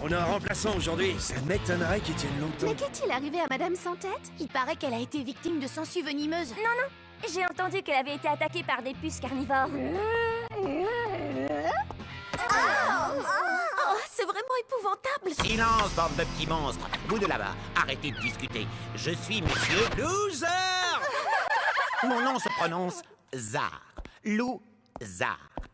On a un remplaçant aujourd'hui. Ça m'étonnerait qu'il tienne longtemps. Mais qu'est-il arrivé à Madame Sans Tête? Il paraît qu'elle a été victime de sangsues venimeuses. Non, non, j'ai entendu qu'elle avait été attaquée par des puces carnivores. Oh, c'est vraiment épouvantable. Silence, bande de petits monstres. Vous de là-bas, arrêtez de discuter. Je suis Monsieur Loser. Mon nom se prononce Zar. Loser.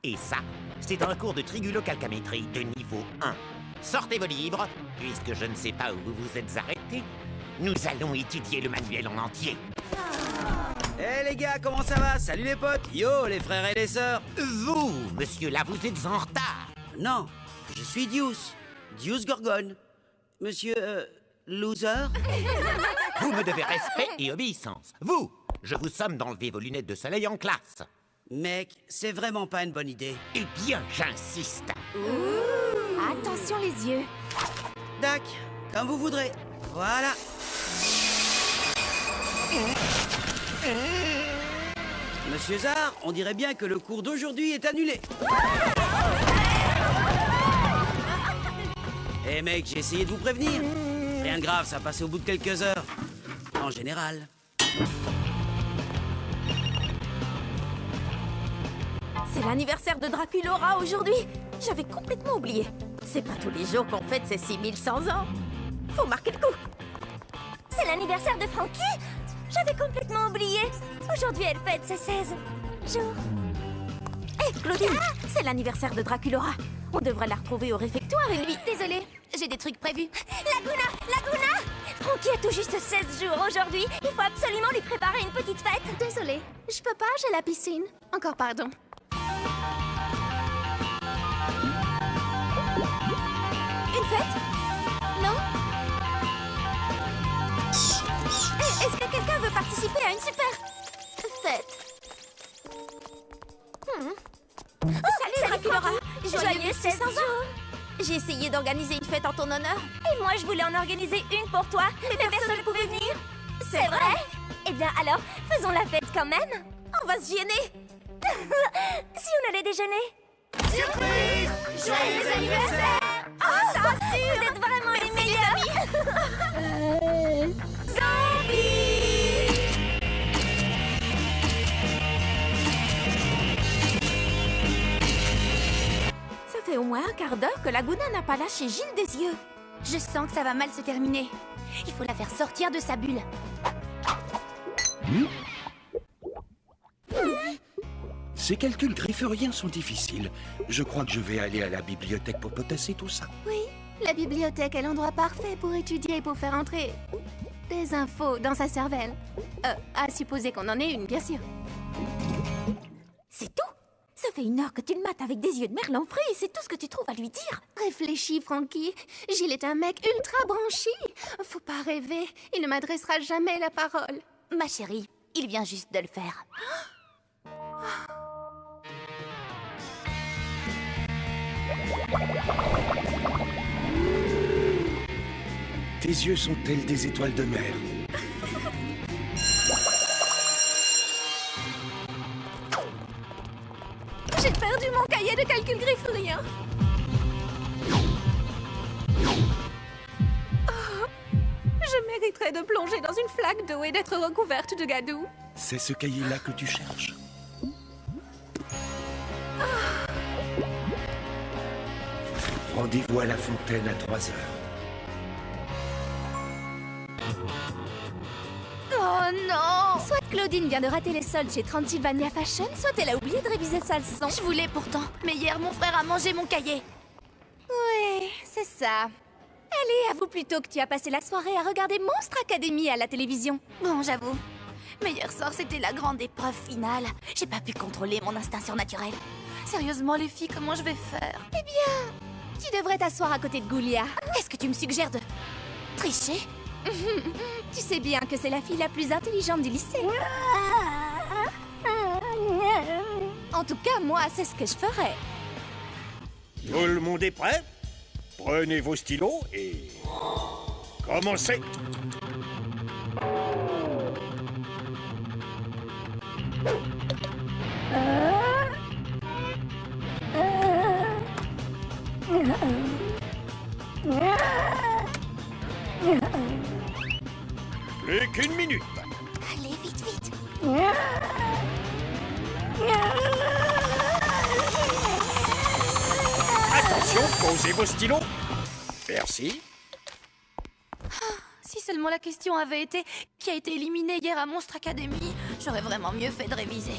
Et ça, c'est un cours de trigulocalcamétrie de niveau 1. Sortez vos livres, puisque je ne sais pas où vous vous êtes arrêtés. Nous allons étudier le manuel en entier. Eh les gars, comment ça va? Salut les potes. Yo les frères et les sœurs. Vous, monsieur là, vous êtes en retard. Non, je suis Deuce. Deuce Gorgone. Monsieur... Loser. Vous me devez respect et obéissance. Vous, je vous somme d'enlever vos lunettes de soleil en classe. Mec, c'est vraiment pas une bonne idée. Eh bien, j'insiste. Attention les yeux. Dac, comme vous voudrez. Voilà. Monsieur Zar, on dirait bien que le cours d'aujourd'hui est annulé. Eh mec, j'ai essayé de vous prévenir. Rien de grave, ça va passer au bout de quelques heures. En général. C'est l'anniversaire de Draculaura aujourd'hui. J'avais complètement oublié. C'est pas tous les jours qu'on fête ses 6100 ans. Faut marquer le coup. C'est l'anniversaire de Frankie? J'avais complètement oublié. Aujourd'hui, elle fête ses 16 jours. Hé, Claudine, c'est l'anniversaire de Draculaura. On devrait la retrouver au réfectoire et lui... Désolée, j'ai des trucs prévus. Laguna! Frankie a tout juste 16 jours aujourd'hui. Il faut absolument lui préparer une petite fête. Désolée, je peux pas, j'ai la piscine. Encore pardon. Une fête? Non? Hé, est-ce que quelqu'un veut participer à une super fête? Salut Draculaura! Joyeux 16 ans! J'ai essayé d'organiser une fête en ton honneur. Et moi, je voulais en organiser une pour toi, mais personne ne pouvait venir. C'est vrai? Eh bien, alors, faisons la fête quand même. On va se gêner. Si on allait déjeuner. Surprise! Joyeux anniversaire! Oh, ça rassure! Vous êtes vraiment les meilleurs! Zombie! Ça fait au moins un quart d'heure que Laguna n'a pas lâché Gilles des yeux. Je sens que ça va mal se terminer. Il faut la faire sortir de sa bulle. Ces calculs grifferiens sont difficiles. Je crois que je vais aller à la bibliothèque pour potasser tout ça. Oui, la bibliothèque est l'endroit parfait pour étudier et pour faire entrer des infos dans sa cervelle. À supposer qu'on en ait une, bien sûr. C'est tout? Ça fait 1 heure que tu le mates avec des yeux de merlan frit et c'est tout ce que tu trouves à lui dire? Réfléchis, Frankie. Gilles est un mec ultra branché. Faut pas rêver. Il ne m'adressera jamais la parole. Ma chérie, il vient juste de le faire. Tes yeux sont tels des étoiles de mer. J'ai perdu mon cahier de calcul griffurien. Oh, je mériterais de plonger dans une flaque d'eau et d'être recouverte de gadou. C'est ce cahier-là que tu cherches. Rendez-vous à la fontaine à 3 heures. Oh non! Soit Claudine vient de rater les soldes chez Transylvania Fashion, soit elle a oublié de réviser sa leçon. Je voulais pourtant, mais hier mon frère a mangé mon cahier. Oui, c'est ça. Allez, avoue plutôt que tu as passé la soirée à regarder Monstre Academy à la télévision. Bon, j'avoue. Mais hier soir, c'était la grande épreuve finale. J'ai pas pu contrôler mon instinct surnaturel. Sérieusement, les filles, comment je vais faire? Eh bien, tu devrais t'asseoir à côté de Goulia. Est-ce que tu me suggères de tricher? Tu sais bien que c'est la fille la plus intelligente du lycée. En tout cas, moi, c'est ce que je ferais. Tout le monde est prêt? Prenez vos stylos et... commencez! Plus qu'une minute. Allez, vite, vite. Attention, posez vos stylos. Merci. Si seulement la question avait été qui a été éliminé hier à Monstre Academy, j'aurais vraiment mieux fait de réviser.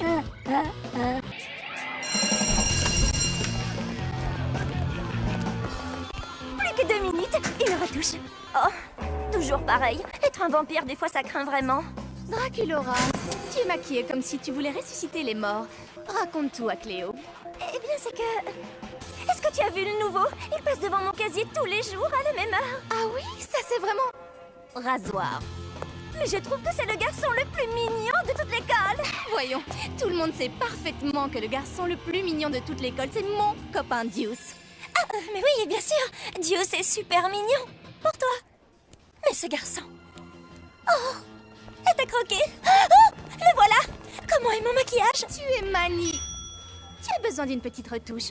Plus que 2 minutes, une retouche. Oh, toujours pareil. Être un vampire, des fois, ça craint vraiment. Draculaura, tu es maquillée comme si tu voulais ressusciter les morts. Raconte tout à Cléo. Eh bien, c'est que... Est-ce que tu as vu le nouveau? Il passe devant mon casier tous les jours à la même heure. Ah oui, ça c'est vraiment... Rasoir. Mais je trouve que c'est le garçon le plus mignon de toute l'école. Voyons, tout le monde sait parfaitement que le garçon le plus mignon de toute l'école, c'est mon copain Deuce. Ah, mais oui, bien sûr. Dieu, c'est super mignon. Pour toi. Mais ce garçon... Oh, elle t'a croqué. Oh, le voilà. Comment est mon maquillage? Tu es mani. Tu as besoin d'une petite retouche.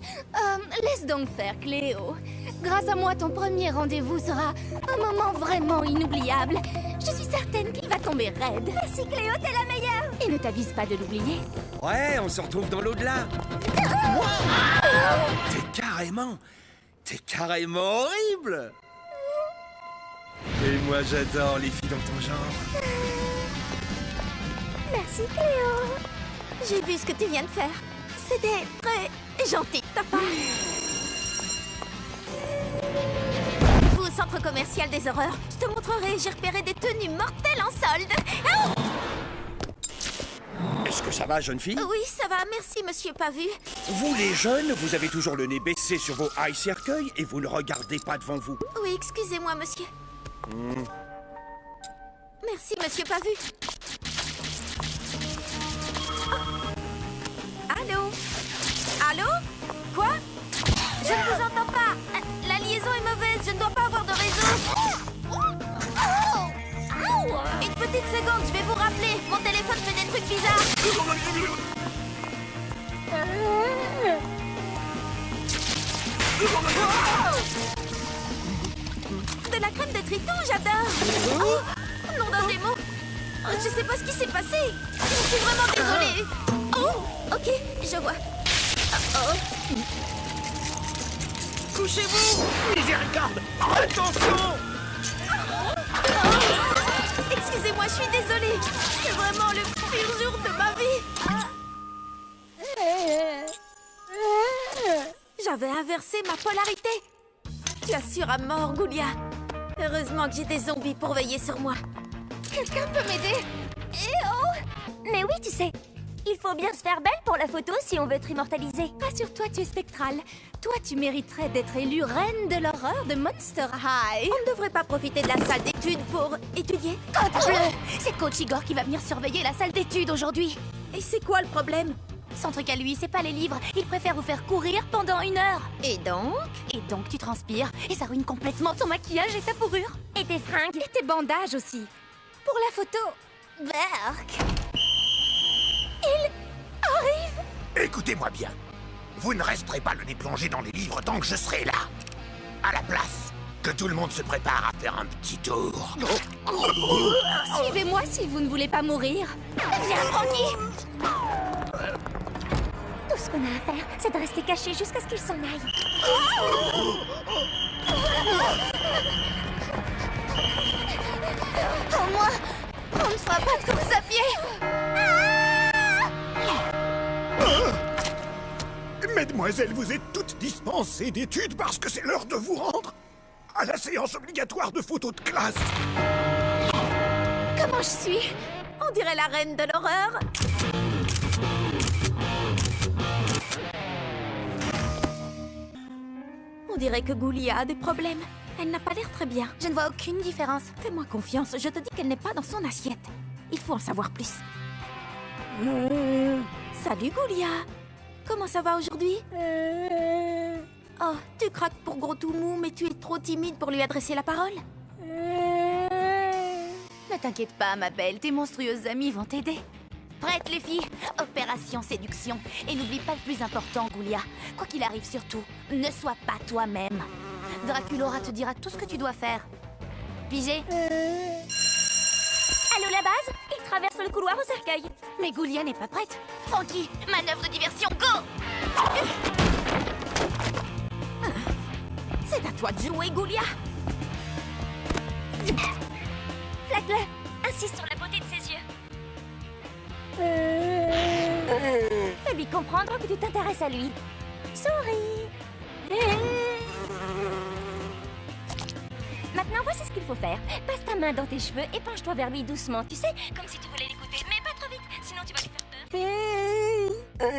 Laisse donc faire, Cléo. Grâce à moi, ton premier rendez-vous sera un moment vraiment inoubliable. Je suis certaine qu'il va tomber raide. Merci Cléo, t'es la meilleure. Et ne t'avise pas de l'oublier. Ouais, on se retrouve dans l'au-delà. T'es carrément horrible. Et moi, j'adore les filles dans ton genre. Merci Cléo. J'ai vu ce que tu viens de faire. C'était très gentil de ta part. Au centre commercial des horreurs, je te montrerai, j'ai repéré des tenues mortelles en solde. Oh, Est-ce que ça va, jeune fille? oui, ça va, merci, monsieur Pavu. Vous, les jeunes, vous avez toujours le nez baissé sur vos high cercueils et vous ne regardez pas devant vous. Oui, excusez-moi, monsieur. Merci, monsieur Pavu. Allô? Allô? Quoi? Je ne vous entends pas. La liaison est mauvaise, je ne dois pas avoir de réseau. Une petite seconde, je vais vous rappeler. Mon téléphone fait des trucs bizarres. De la crème de triton, j'adore. Oh, nom d'un démon. Je sais pas ce qui s'est passé. Je suis vraiment désolée. Oh, ok, je vois. Oh. Couchez-vous! Miséricorde! Attention! Excusez-moi, je suis désolée. C'est vraiment le pire jour de ma vie. J'avais inversé ma polarité. Tu assures à mort, Goulia. Heureusement que j'ai des zombies pour veiller sur moi. Quelqu'un peut m'aider? Eh oh! Mais oui, tu sais, il faut bien se faire belle pour la photo si on veut être immortalisé. Rassure-toi, tu es spectrale. Toi, tu mériterais d'être élue reine de l'horreur de Monster High. On ne devrait pas profiter de la salle d'études pour étudier. Code bleu! C'est Coach Igor qui va venir surveiller la salle d'études aujourd'hui. Et c'est quoi le problème? Son truc à lui, c'est pas les livres. Il préfère vous faire courir pendant 1 heure. Et donc? Et donc, tu transpires et ça ruine complètement ton maquillage et ta fourrure. Et tes fringues? Et tes bandages aussi. Pour la photo. Berk! Écoutez-moi bien. Vous ne resterez pas le nez plongé dans les livres tant que je serai là. À la place, que tout le monde se prépare à faire un petit tour. Suivez-moi si vous ne voulez pas mourir. Viens, Frankie! Tout ce qu'on a à faire, c'est de rester caché jusqu'à ce qu'il s'en aille. Au moins, on ne fera pas de course à pied. Mesdemoiselles, vous êtes toutes dispensées d'études parce que c'est l'heure de vous rendre à la séance obligatoire de photos de classe. Comment je suis? On dirait la reine de l'horreur. On dirait que Goulia a des problèmes. Elle n'a pas l'air très bien. Je ne vois aucune différence. Fais-moi confiance, je te dis qu'elle n'est pas dans son assiette. Il faut en savoir plus. Salut Goulia. Comment ça va aujourd'hui? Oh, tu craques pour gros tout mou, mais tu es trop timide pour lui adresser la parole. Ne t'inquiète pas, ma belle, tes monstrueuses amies vont t'aider. Prête, les filles? Opération séduction. Et n'oublie pas le plus important, Goulia. Quoi qu'il arrive surtout, ne sois pas toi-même. Draculaura te dira tout ce que tu dois faire. Pigé? Allô, la base? Il traverse le couloir au cercueil. Mais Goulia n'est pas prête. Frankie, manœuvre de diversion, go! C'est à toi de jouer, Goulia. Flaque-le. Insiste sur la beauté de ses yeux. Fais-lui comprendre que tu t'intéresses à lui. Souris. Maintenant, voici ce qu'il faut faire. Passe ta main dans tes cheveux et penche-toi vers lui doucement, tu sais, comme si tu voulais l'écouter, mais pas trop vite, sinon tu vas lui faire peur.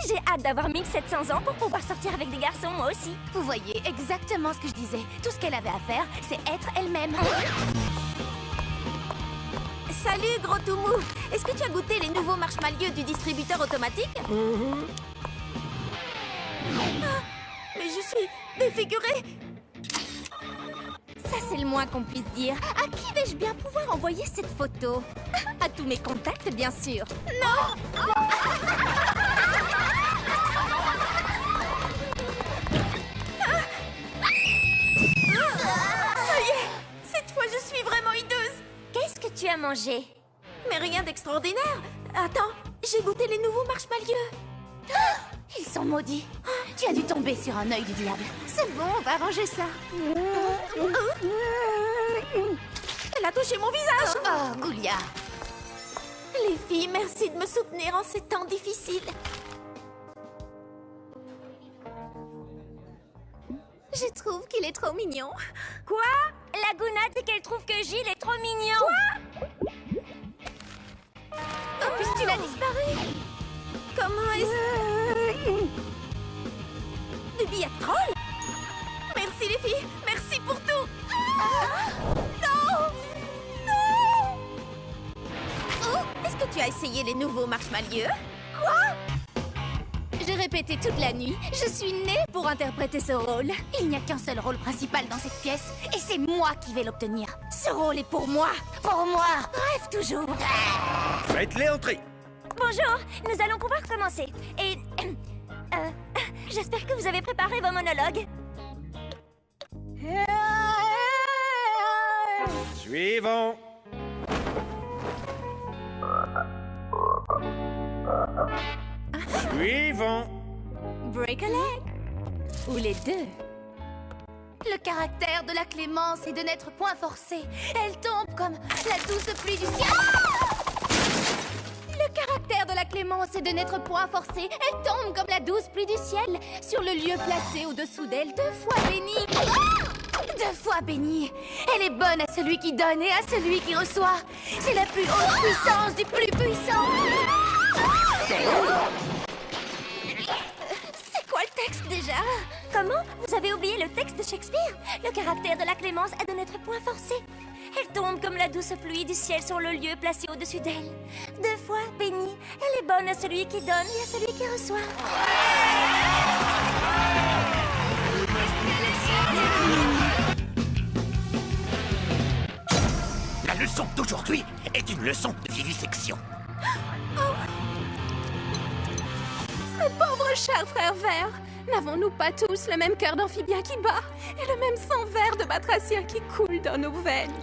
J'ai hâte d'avoir 1700 ans pour pouvoir sortir avec des garçons, moi aussi. Vous voyez exactement ce que je disais. Tout ce qu'elle avait à faire, c'est être elle-même. Salut, gros tout mou. Est-ce que tu as goûté les nouveaux marshmallows du distributeur automatique? Ah, mais je suis défigurée. Ça, c'est le moins qu'on puisse dire. À qui vais-je bien pouvoir envoyer cette photo? À tous mes contacts, bien sûr. Non! Ça y est! Cette fois, je suis vraiment hideuse! Qu'est-ce que tu as mangé? Mais rien d'extraordinaire! Attends, j'ai goûté les nouveaux marshmallows! Ils sont maudits! Tu as dû tomber sur un œil du diable! C'est bon, on va arranger ça. Elle a touché mon visage! Oh, Goulia! Les filles, merci de me soutenir en ces temps difficiles. Je trouve qu'il est trop mignon. Quoi? Laguna dit qu'elle trouve que Gilles est trop mignon. Quoi? Oh, puisqu'il a disparu! Comment est-ce... Du billet de troll? Merci les filles, merci pour tout! Non! Non! Oh, est-ce que tu as essayé les nouveaux marshmallows? Quoi? J'ai répété toute la nuit. Je suis née pour interpréter ce rôle. Il n'y a qu'un seul rôle principal dans cette pièce, et c'est moi qui vais l'obtenir. Ce rôle est pour moi! Pour moi! Rêve toujours! Faites-les entrer. Bonjour, nous allons pouvoir commencer. Et... j'espère que vous avez préparé vos monologues. Suivant. Suivant. Break a leg. Ou les deux. Le caractère de la clémence est de n'être point forcée. Elle tombe comme la douce pluie du ciel. Le caractère de la clémence est de n'être point forcée. Elle tombe comme la douce pluie du ciel sur le lieu placé au-dessous d'elle, 2 fois bénie. 2 fois bénie. Elle est bonne à celui qui donne et à celui qui reçoit. C'est la plus haute puissance du plus puissant. C'est quoi le texte déjà? Comment? Vous avez oublié le texte de Shakespeare? Le caractère de la clémence est de n'être point forcé. Elle tombe comme la douce pluie du ciel sur le lieu placé au-dessus d'elle. 2 fois bénie. Elle est bonne à celui qui donne et à celui qui reçoit. La leçon d'aujourd'hui est une leçon de vivisection. Mes pauvres chers frères verts, n'avons-nous pas tous le même cœur d'amphibien qui bat et le même sang vert de batracien qui coule dans nos veines?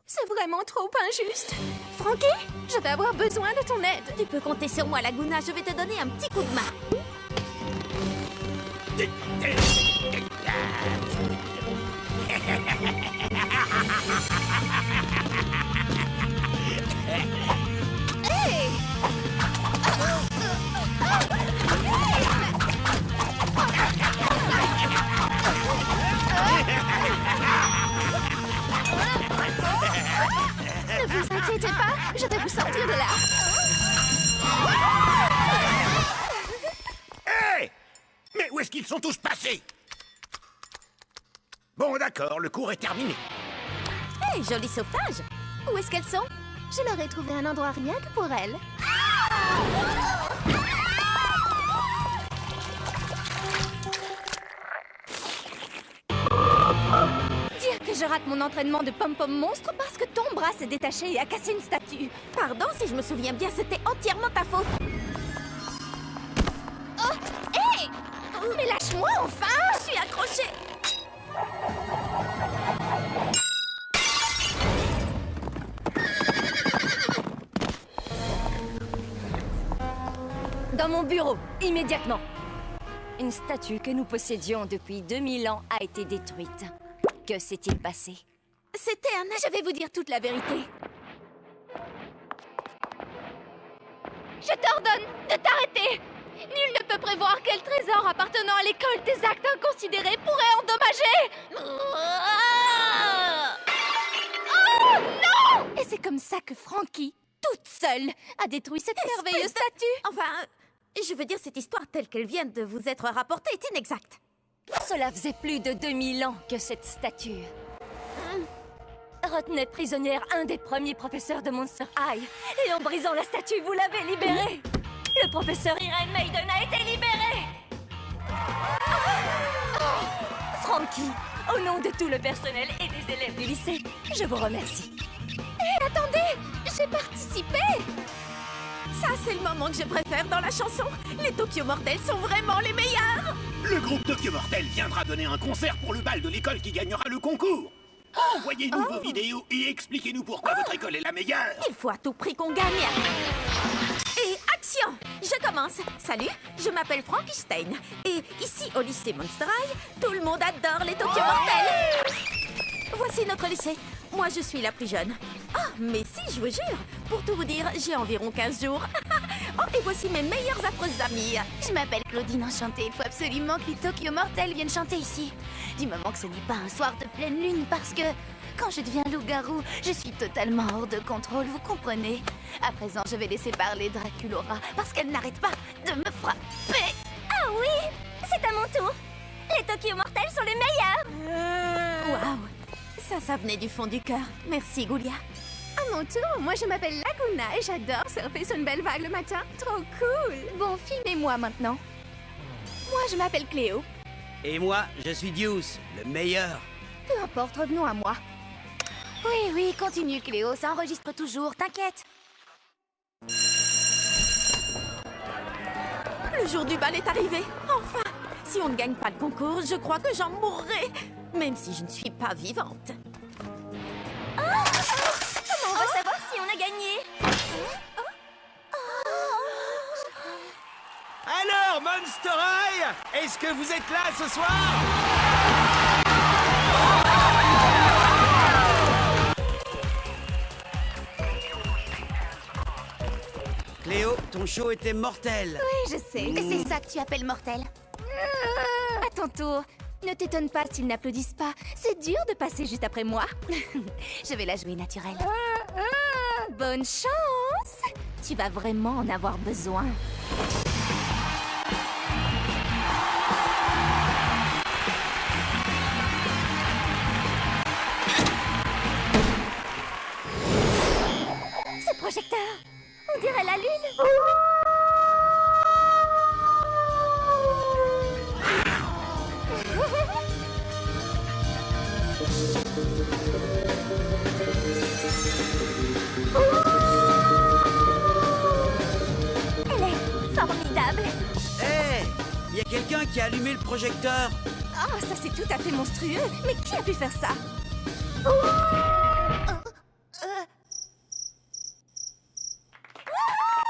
C'est vraiment trop injuste. Frankie, je vais avoir besoin de ton aide. Tu peux compter sur moi, Laguna. Je vais te donner un petit coup de main. Hey! Ne vous inquiétez pas, je vais vous sortir de là. Hé! Mais où est-ce qu'ils sont tous passés? Bon, d'accord, le cours est terminé. Hey, joli sauvetage! Où est-ce qu'elles sont? Je leur ai trouvé un endroit rien que pour elles. Dire que je rate mon entraînement de pom-pom monstre parce que tombe bras s'est détaché et a cassé une statue. Pardon, si je me souviens bien, c'était entièrement ta faute. Oh, hé! Mais lâche-moi, enfin! Je suis accrochée. Dans mon bureau, immédiatement. Une statue que nous possédions depuis 2000 ans a été détruite. Que s'est-il passé? C'était un... Je vais vous dire toute la vérité. Je t'ordonne de t'arrêter! Nul ne peut prévoir quel trésor appartenant à l'école des actes inconsidérés pourrait endommager! Oh non! Et c'est comme ça que Frankie, toute seule, a détruit cette merveilleuse statue. Enfin, je veux dire, cette histoire telle qu'elle vient de vous être rapportée est inexacte. Cela faisait plus de 2000 ans que cette statue retenait prisonnière un des premiers professeurs de Monster High. Et en brisant la statue, vous l'avez libéré. Le professeur Irene Maiden a été libéré. Frankie, au nom de tout le personnel et des élèves du lycée, je vous remercie. Hé, attendez! J'ai participé! Ça, c'est le moment que je préfère dans la chanson. Les Tokyo Mortels sont vraiment les meilleurs. Le groupe Tokyo Mortel viendra donner un concert pour le bal de l'école qui gagnera le concours. Envoyez-nous vos vidéos et expliquez-nous pourquoi votre école est la meilleure. Il faut à tout prix qu'on gagne. Et action! Je commence. Salut, je m'appelle Frankenstein. Et ici, au lycée Monster High, tout le monde adore les Tokyo Mortels. Voici notre lycée. Moi, je suis la plus jeune. Oh, mais si, je vous jure. Pour tout vous dire, j'ai environ 15 jours. Oh, et voici mes meilleures affreuses amies. Je m'appelle Claudine Enchantée. Il faut absolument que les Tokyo Mortels viennent chanter ici. Du moment que ce n'est pas un soir de pleine lune, parce que quand je deviens loup-garou, je suis totalement hors de contrôle, vous comprenez? À présent, je vais laisser parler Draculaura, parce qu'elle n'arrête pas de me frapper. Ah oui, c'est à mon tour. Les Tokyo Mortels sont les meilleurs. Waouh! Ça venait du fond du cœur. Merci, Goulia. À mon tour, moi je m'appelle Laguna et j'adore surfer sur une belle vague le matin. Trop cool! Bon, filmez-moi maintenant. Moi je m'appelle Cléo. Et moi, je suis Deuce, le meilleur. Peu importe, revenons à moi. Oui, continue Cléo, ça enregistre toujours, t'inquiète. Le jour du bal est arrivé. Enfin! Si on ne gagne pas le concours, je crois que j'en mourrai. Même si je ne suis pas vivante. Comment on va savoir si on a gagné? Alors, Monster High, est-ce que vous êtes là ce soir? Cléo, ton show était mortel. Oui, je sais. Et c'est ça que tu appelles mortel? À ton tour. Ne t'étonne pas s'ils n'applaudissent pas. C'est dur de passer juste après moi. Je vais la jouer naturelle. Bonne chance! Tu vas vraiment en avoir besoin. Ce projecteur, on dirait la lune. Elle est formidable. Hé, il y a quelqu'un qui a allumé le projecteur. Oh, ça c'est tout à fait monstrueux. Mais qui a pu faire ça?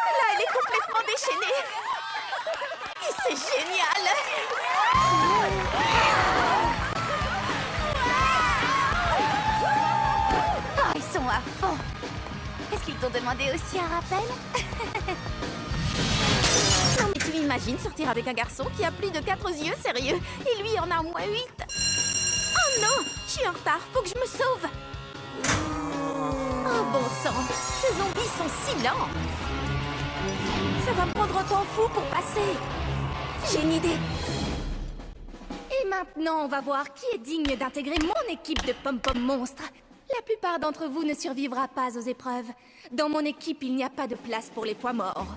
Là, elle est complètement déchaînée. Et c'est génial. Oh, ils sont à fond. Est-ce qu'ils t'ont demandé aussi un rappel? Non, mais tu imagines sortir avec un garçon qui a plus de 4 yeux, sérieux? Et lui en a au moins 8. Oh non, je suis en retard, faut que je me sauve. Oh bon sang, ces zombies sont si lents. Ça va me prendre un temps fou pour passer. J'ai une idée. Et maintenant, on va voir qui est digne d'intégrer mon équipe de pom-pom monstres. La plupart d'entre vous ne survivra pas aux épreuves. Dans mon équipe, il n'y a pas de place pour les poids morts.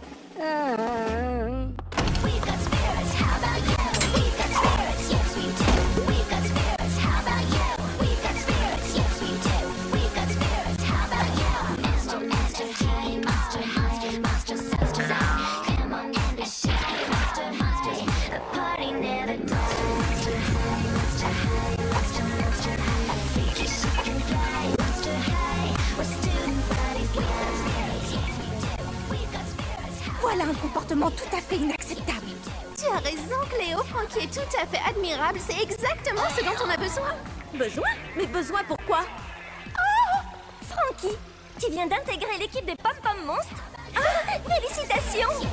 Voilà un comportement tout à fait inacceptable. Tu as raison, Cléo. Frankie est tout à fait admirable. C'est exactement ce dont on a besoin. Besoin? Mais besoin pourquoi? Frankie, tu viens d'intégrer l'équipe des Pom Pom Monstres. Ah, félicitations!